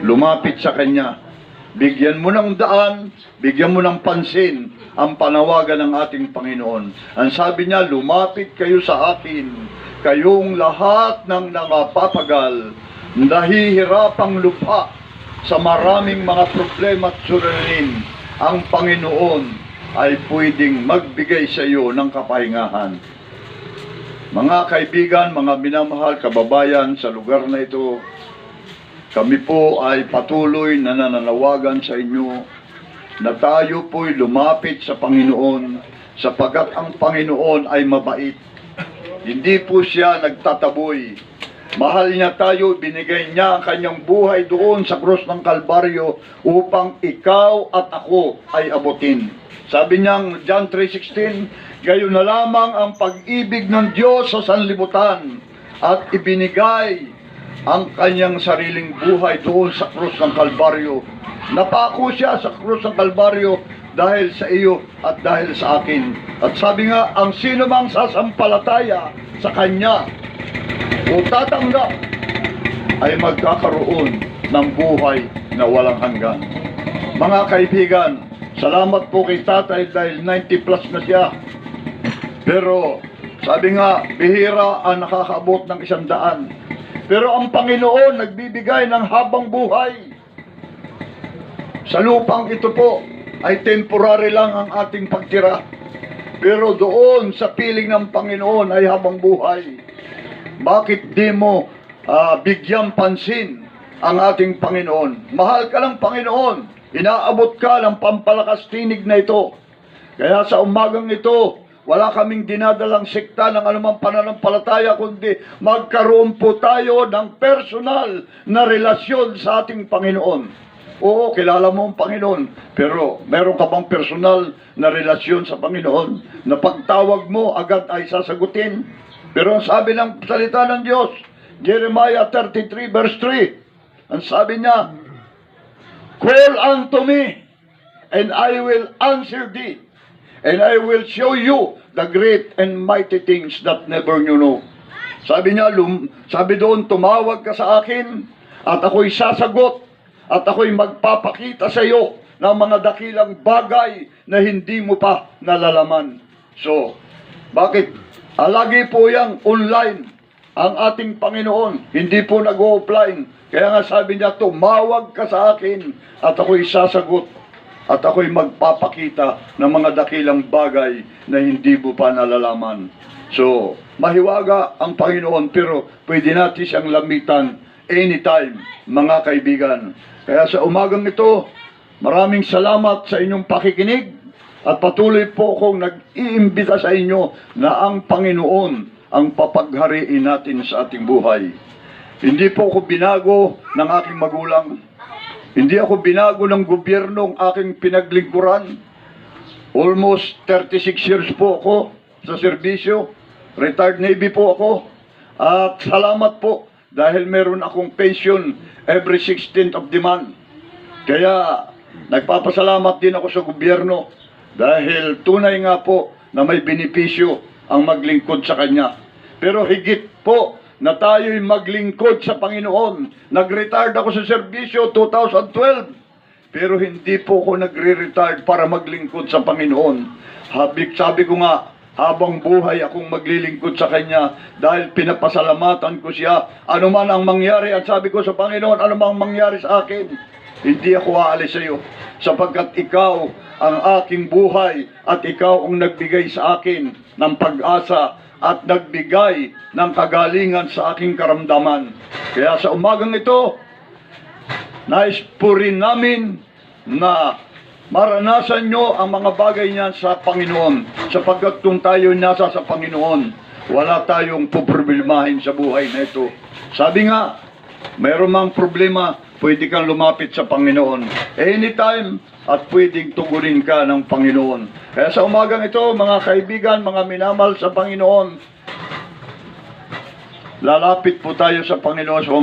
lumapit sa Kanya. Bigyan mo ng daan, bigyan mo ng pansin ang panawagan ng ating Panginoon. Ang sabi niya, lumapit kayo sa akin, kayong lahat ng nangapapagal, nahihirapang lupa sa maraming mga problema at suliranin. Ang Panginoon ay pwedeng magbigay sa iyo ng kapahingahan. Mga kaibigan, mga minamahal kababayan sa lugar na ito, kami po ay patuloy na nananawagan sa inyo na tayo po'y lumapit sa Panginoon sapagkat ang Panginoon ay mabait. Hindi po siya nagtataboy. Mahal niya tayo, binigay niya ang kanyang buhay doon sa krus ng Kalbaryo upang ikaw at ako ay abutin. Sabi niya, John 3:16, gayon na lamang ang pag-ibig ng Diyos sa sanlibutan at ibinigay ang kanyang sariling buhay doon sa krus ng Kalbaryo. Napako siya sa krus ng Kalbaryo dahil sa iyo at dahil sa akin. At sabi nga, ang sino mang sasampalataya sa kanya o tatanggap ay magkakaroon ng buhay na walang hanggan. Mga kaibigan, salamat po kay tatay dahil 90 plus na siya. Pero sabi nga, bihira ang nakakaabot ng 100. Pero ang Panginoon nagbibigay ng habang buhay. Sa lupang ito po ay temporary lang ang ating pagtira. Pero doon sa piling ng Panginoon ay habang buhay. Bakit di mo bigyan pansin ang ating Panginoon? Mahal ka ng Panginoon. Inaabot ka ng pampalakas tinig na ito. Kaya sa umagang ito, wala kaming dinadalang sekta ng anumang pananampalataya, kundi magkaroon po tayo ng personal na relasyon sa ating Panginoon. Oo, kilala mo ang Panginoon, pero meron ka bang personal na relasyon sa Panginoon na pagtawag mo agad ay sasagutin? Pero ang sabi ng salita ng Diyos, Jeremiah 33 verse 3, ang sabi niya, call unto me, and I will answer thee, and I will show you the great and mighty things that never you know. Sabi niya, sabi doon, tumawag ka sa akin, at ako'y sasagot, at ako'y magpapakita sa iyo ng mga dakilang bagay na hindi mo pa nalalaman. So, bakit? Lagi po yang online ang ating Panginoon, hindi po nag-o-offline. Kaya nga sabi niya, tumawag ka sa akin, at ako'y sasagot, at ako'y magpapakita ng mga dakilang bagay na hindi mo pa nalalaman. So, mahiwaga ang Panginoon, pero pwede natin siyang lamitan anytime, mga kaibigan. Kaya sa umagang ito, maraming salamat sa inyong pakikinig, at patuloy po akong nag-iimbita sa inyo na ang Panginoon ang papaghariin natin sa ating buhay. Hindi po ako binago ng aking magulang. Hindi ako binago ng gobyernong aking pinaglingkuran. Almost 36 years po ako sa serbisyo. Retired Navy po ako. At salamat po dahil meron akong pension every 16th of the month. Kaya nagpapasalamat din ako sa gobyerno dahil tunay nga po na may benepisyo ang maglingkod sa Kanya. Pero higit po na tayo'y maglingkod sa Panginoon. Nag-retired ako sa serbisyo 2012. Pero hindi po ako nagre-retired para maglingkod sa Panginoon. Sabi ko nga, habang buhay akong maglilingkod sa Kanya dahil pinapasalamatan ko siya. Ano man ang mangyari, at sabi ko sa Panginoon, ano man ang mangyari sa akin, hindi ako aalis sa iyo. Sapagkat ikaw ang aking buhay at ikaw ang nagbigay sa akin ng pag-asa at nagbigay ng kagalingan sa aking karamdaman. Kaya sa umagang ito, nais po rin namin na maranasan nyo ang mga bagay niyan sa Panginoon. Sapagkat kung tayo nasa sa Panginoon, wala tayong poproblemahin sa buhay na ito. Sabi nga, mayroon mang problema, pwede kang lumapit sa Panginoon anytime at pwedeng tugunin ka ng Panginoon. Kaya sa umagang ito, mga kaibigan, mga minamahal sa Panginoon, lalapit po tayo sa Panginoon sa